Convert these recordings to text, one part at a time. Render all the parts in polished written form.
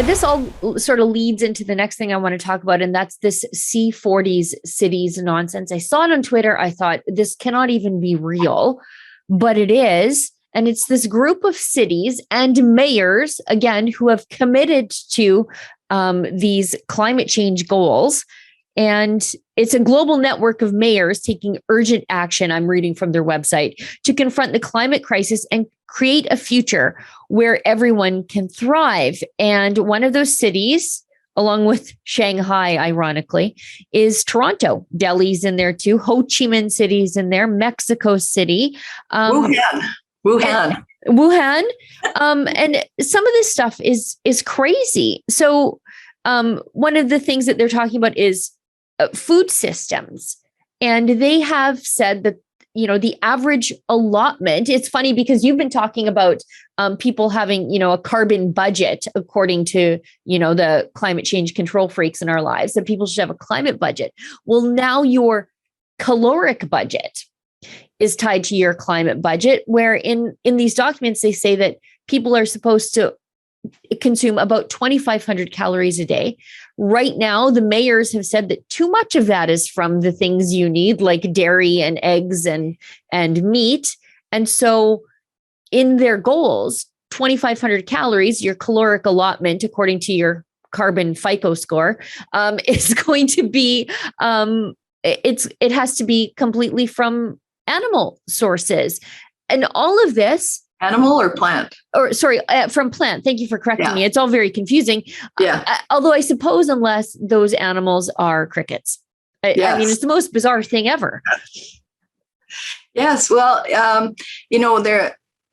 This all sort of leads into the next thing I want to talk about, and that's this C40 Cities nonsense. I saw it on Twitter. I thought this cannot even be real, but it is. And it's this group of cities and mayors, again, who have committed to these climate change goals. And it's a global network of mayors taking urgent action, I'm reading from their website, to confront the climate crisis and create a future where everyone can thrive. And one of those cities, along with Shanghai, ironically, is Toronto. Delhi's in there too. Ho Chi Minh City's in there. Mexico City. Wuhan. And some of this stuff is crazy. So one of the things that they're talking about is food systems. And they have said that, the average allotment, it's funny because you've been talking about people having, a carbon budget, according to, the climate change control freaks in our lives, that people should have a climate budget. Well, now your caloric budget is tied to your climate budget, where in these documents, they say that people are supposed to consume about 2,500 calories a day. Right now, the mayors have said that too much of that is from the things you need, like dairy and eggs and meat. And so in their goals, 2,500 calories, your caloric allotment, according to your carbon FICO score, is going to be, it has to be completely from animal sources. And all of this, animal or plant? Or sorry, from plant. Thank you for correcting me. It's all very confusing. Yeah. Although I suppose unless those animals are crickets. I mean, it's the most bizarre thing ever. Yes. Well,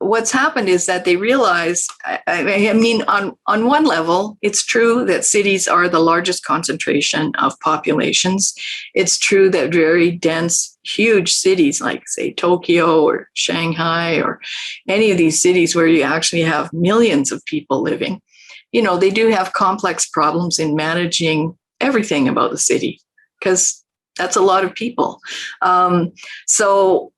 what's happened is that they realize, on one level, it's true that cities are the largest concentration of populations. It's true that very dense, huge cities like, say, Tokyo or Shanghai or any of these cities where you actually have millions of people living, they do have complex problems in managing everything about the city, because that's a lot of people. So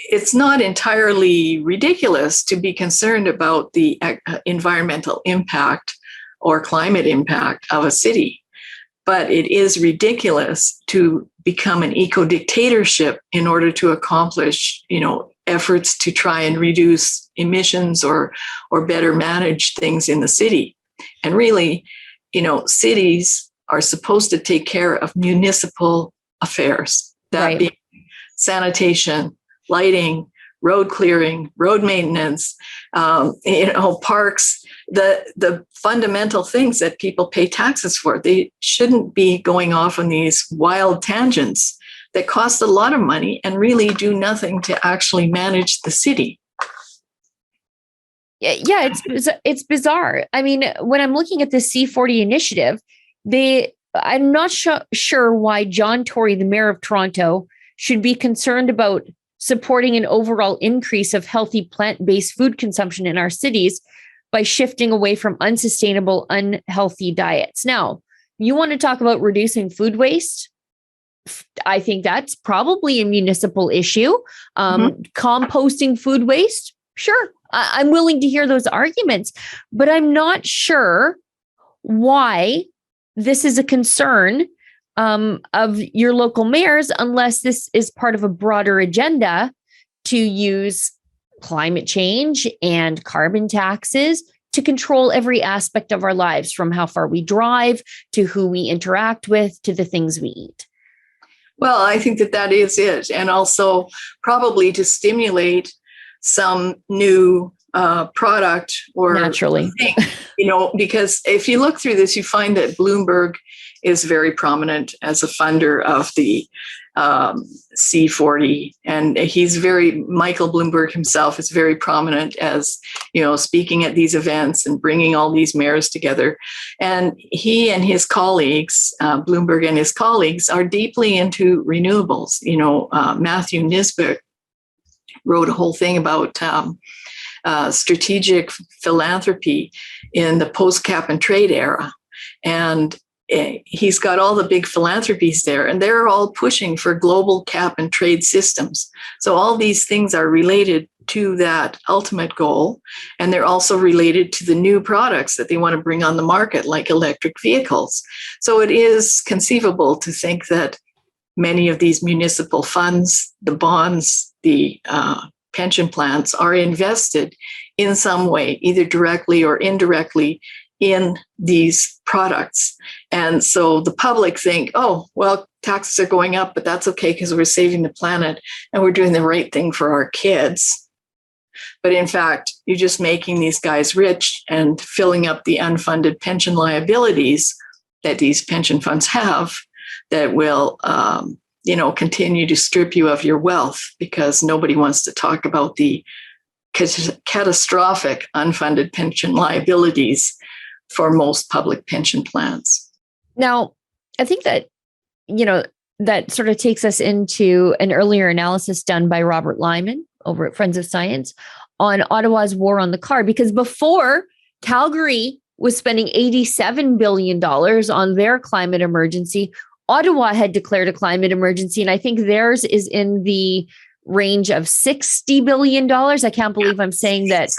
it's not entirely ridiculous to be concerned about the environmental impact or climate impact of a city, but it is ridiculous to become an eco-dictatorship in order to accomplish, efforts to try and reduce emissions or better manage things in the city. And really, cities are supposed to take care of municipal affairs, that being sanitation, lighting, road clearing, road maintenance, parks, the fundamental things that people pay taxes for. They shouldn't be going off on these wild tangents that cost a lot of money and really do nothing to actually manage the city. Yeah, it's bizarre. I mean, when I'm looking at the C40 initiative, I'm not sure why John Tory, the mayor of Toronto, should be concerned about supporting an overall increase of healthy plant-based food consumption in our cities by shifting away from unsustainable, unhealthy diets. Now, you want to talk about reducing food waste? I think that's probably a municipal issue. Composting food waste? Sure. I'm willing to hear those arguments, but I'm not sure why this is a concern of your local mayors, unless this is part of a broader agenda to use climate change and carbon taxes to control every aspect of our lives, from how far we drive to who we interact with to the things we eat. Well, I think that is it. And also probably to stimulate some new product or naturally thing, because if you look through this, you find that Bloomberg is very prominent as a funder of the C40, and Michael Bloomberg himself is very prominent as, speaking at these events and bringing all these mayors together. And he and his colleagues, Bloomberg and his colleagues, are deeply into renewables. Matthew Nisbet wrote a whole thing about strategic philanthropy in the post-cap and trade era. And he's got all the big philanthropies there, and they're all pushing for global cap and trade systems. So all these things are related to that ultimate goal. And they're also related to the new products that they want to bring on the market, like electric vehicles. So it is conceivable to think that many of these municipal funds, the bonds, the pension plans are invested in some way, either directly or indirectly, in these products. And so the public think, oh, well, taxes are going up, but that's okay because we're saving the planet and we're doing the right thing for our kids. But in fact, you're just making these guys rich and filling up the unfunded pension liabilities that these pension funds have that will, continue to strip you of your wealth, because nobody wants to talk about the catastrophic unfunded pension liabilities for most public pension plans. Now, I think that, that sort of takes us into an earlier analysis done by Robert Lyman over at Friends of Science on Ottawa's war on the car, because before, Calgary was spending $87 billion on their climate emergency. Ottawa had declared a climate emergency, and I think theirs is in the range of $60 billion. I can't believe I'm saying that.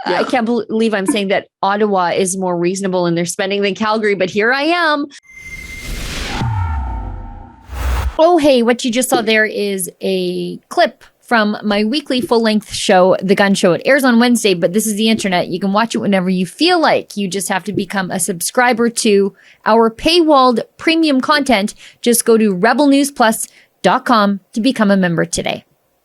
I can't believe I'm saying that Ottawa is more reasonable in their spending than Calgary, but here I am. Oh, hey, what you just saw there is a clip from my weekly full-length show, The Gunn Show. It airs on Wednesday, but this is the internet. You can watch it whenever you feel like. You just have to become a subscriber to our paywalled premium content. Just go to rebelnewsplus.com to become a member today.